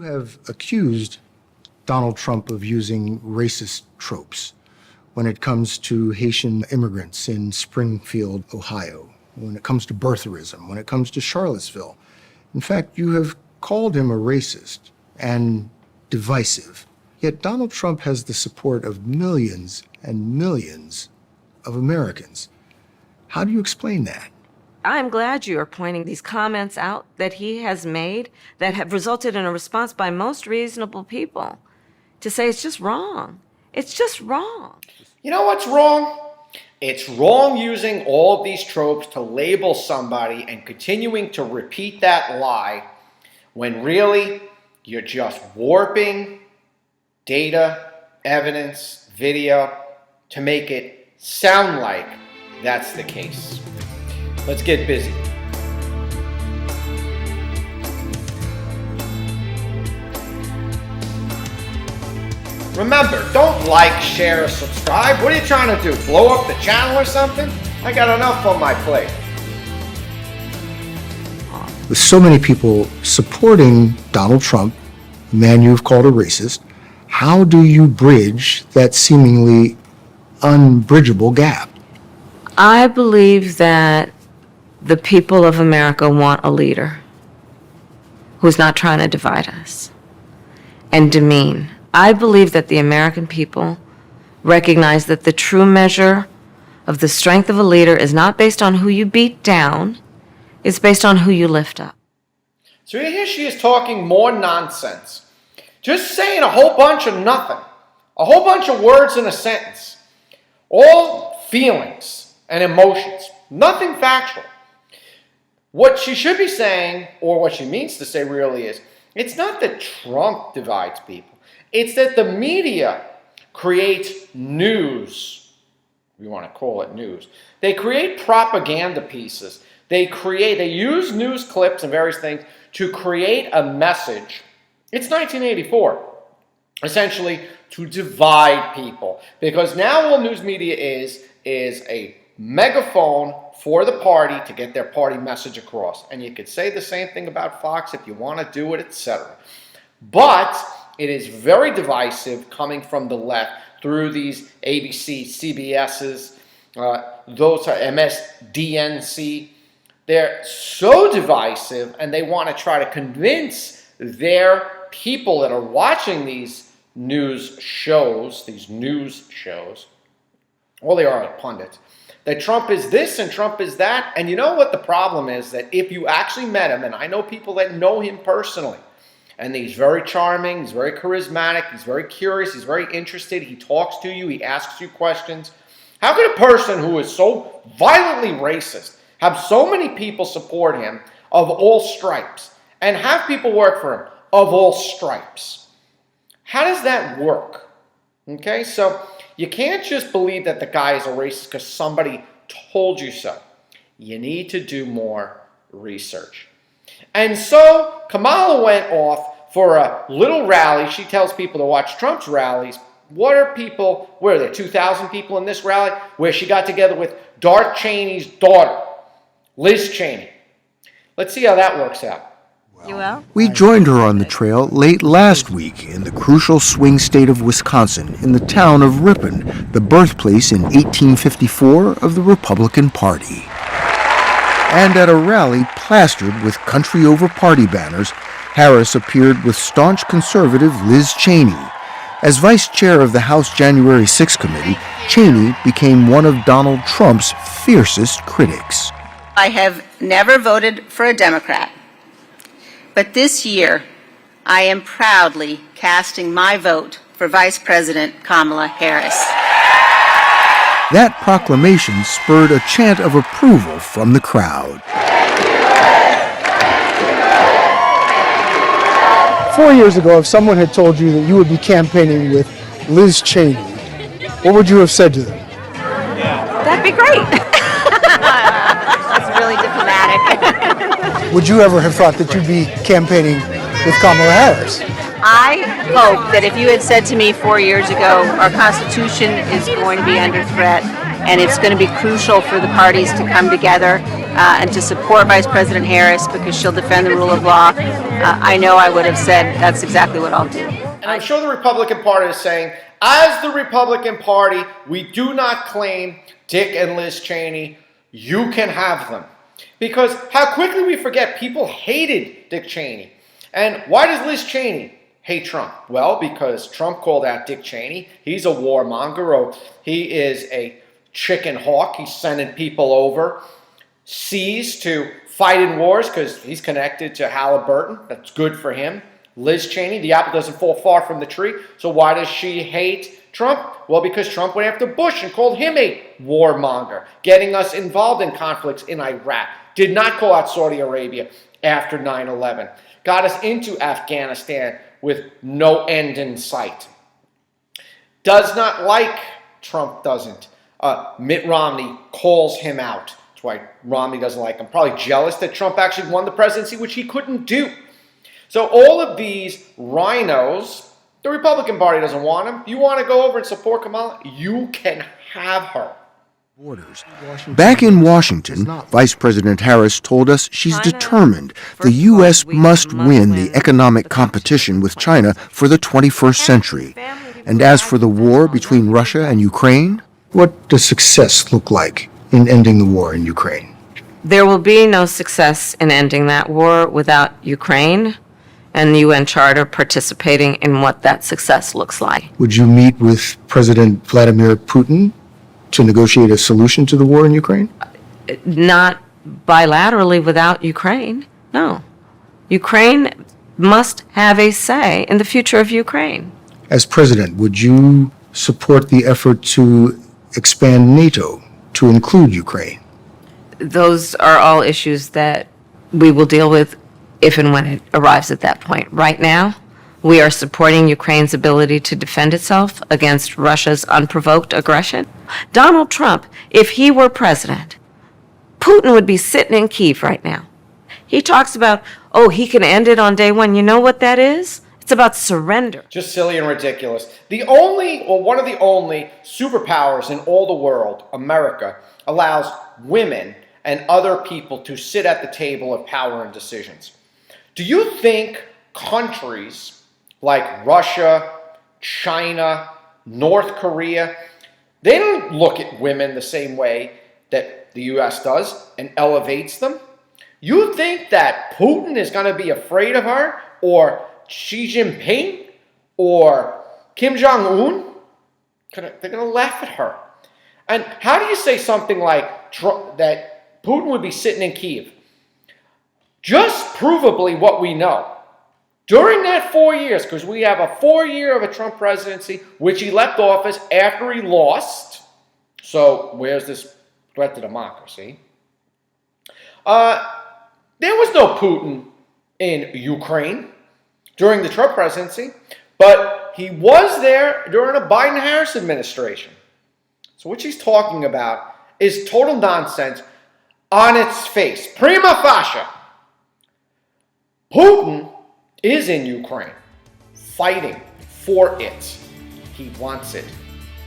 have accused Donald Trump of using racist tropes when it comes to Haitian immigrants in Springfield, Ohio, when it comes to birtherism, when it comes to Charlottesville. In fact, you have called him a racist and divisive. Yet Donald Trump has the support of millions and millions of Americans. How do you explain that? I'm glad you are pointing these comments out that he has made that have resulted in a response by most reasonable people to say it's just wrong. It's just wrong. You know what's wrong? It's wrong using all of these tropes to label somebody and continuing to repeat that lie when really you're just warping data, evidence, video to make it sound like that's the case. Let's get busy. Remember, don't like, share, or subscribe. What are you trying to do? Blow up the channel or something? I got enough on my plate. With so many people supporting Donald Trump, a man you've called a racist, how do you bridge that seemingly unbridgeable gap? I believe that the people of America want a leader who's not trying to divide us and demean. I believe that the American people recognize that the true measure of the strength of a leader is not based on who you beat down, it's based on who you lift up. So here she is talking more nonsense. Just saying a whole bunch of nothing. A whole bunch of words in a sentence. All feelings and emotions. Nothing factual. What she should be saying, or what she means to say really is, it's not that Trump divides people. It's that the media creates news. We want to call it news. They create propaganda pieces. They use news clips and various things to create a message. It's 1984, essentially to divide people. Because now all news media is a megaphone for the party to get their party message across. And you could say the same thing about Fox if you want to do it, etc. But it is very divisive coming from the left through these ABC, CBS's, those are MSDNC. They're so divisive, and they want to try to convince their people that are watching these news shows, all they are pundits, that Trump is this and Trump is that. And you know what the problem is? That if you actually met him, and I know people that know him personally, and he's very charming, he's very charismatic, he's very curious, he's very interested, he talks to you, he asks you questions. How could a person who is so violently racist have so many people support him of all stripes and have people work for him of all stripes? How does that work? Okay, so you can't just believe that the guy is a racist because somebody told you so. You need to do more research. And so Kamala went off for a little rally. She tells people to watch Trump's rallies. What are people, where are there, 2,000 people in this rally? Where she got together with Dark Cheney's daughter, Liz Cheney. Let's see how that works out. You will? We joined her on the trail late last week in the crucial swing state of Wisconsin, in the town of Ripon, the birthplace in 1854 of the Republican Party. And at a rally plastered with country over party banners, Harris appeared with staunch conservative Liz Cheney. As vice chair of the House January 6 committee, Cheney became one of Donald Trump's fiercest critics. I have never voted for a Democrat, but this year I am proudly casting my vote for Vice President Kamala Harris. That proclamation spurred a chant of approval from the crowd. 4 years ago, if someone had told you that you would be campaigning with Liz Cheney, what would you have said to them? That'd be great. That's really diplomatic. Would you ever have thought that you'd be campaigning with Kamala Harris? I hope that if you had said to me 4 years ago, our Constitution is going to be under threat and it's going to be crucial for the parties to come together and to support Vice President Harris because she'll defend the rule of law, I know I would have said that's exactly what I'll do. And I'm sure the Republican Party is saying, as the Republican Party, we do not claim Dick and Liz Cheney. You can have them. Because how quickly we forget people hated Dick Cheney. And why does Liz Cheney hate Trump? Well, because Trump called out Dick Cheney. He's a warmonger, or he is a chicken hawk. He's sending people over seas to fight in wars because he's connected to Halliburton. That's good for him. Liz Cheney, the apple doesn't fall far from the tree. So why does she hate Trump? Well, because Trump went after Bush and called him a warmonger, getting us involved in conflicts in Iraq. Did not call out Saudi Arabia after 9/11. Got us into Afghanistan with no end in sight. Does not like Trump, doesn't. Mitt Romney calls him out. That's why Romney doesn't like him. Probably jealous that Trump actually won the presidency, which he couldn't do. So all of these rhinos, the Republican Party doesn't want them. You want to go over and support Kamala? You can have her. Borders. Back in Washington, Vice President Harris told us she's determined the U.S. must win the economic competition with China for the 21st century. And as for the war between Russia and Ukraine, what does success look like in ending the war in Ukraine? There will be no success in ending that war without Ukraine and the UN Charter participating in what that success looks like. Would you meet with President Vladimir Putin to negotiate a solution to the war in Ukraine? Not bilaterally without Ukraine, no. Ukraine must have a say in the future of Ukraine. As president, would you support the effort to expand NATO to include Ukraine? Those are all issues that we will deal with if and when it arrives at that point. Right now, we are supporting Ukraine's ability to defend itself against Russia's unprovoked aggression. Donald Trump, if he were president, Putin would be sitting in Kyiv right now. He talks about, oh, he can end it on day one. You know what that is? It's about surrender. Just silly and ridiculous. The only, or one of the only superpowers in all the world, America, allows women and other people to sit at the table of power and decisions. Do you think countries like Russia, China, North Korea, they don't look at women the same way that the U.S. does and elevates them? You think that Putin is going to be afraid of her, or Xi Jinping, or Kim Jong-un? They're going to laugh at her. And how do you say something like that Putin would be sitting in Kyiv? Just provably what we know. During that 4 years, because we have a 4-year of a Trump presidency, which he left office after he lost. So where's this threat to democracy? There was no Putin in Ukraine during the Trump presidency, but he was there during a Biden-Harris administration. So what she's talking about is total nonsense on its face. Prima facie. Putin is in Ukraine, fighting for it. He wants it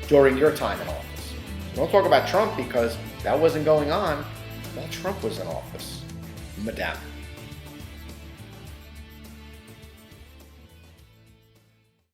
during your time in office. So don't talk about Trump, because that wasn't going on while Trump was in office, madame.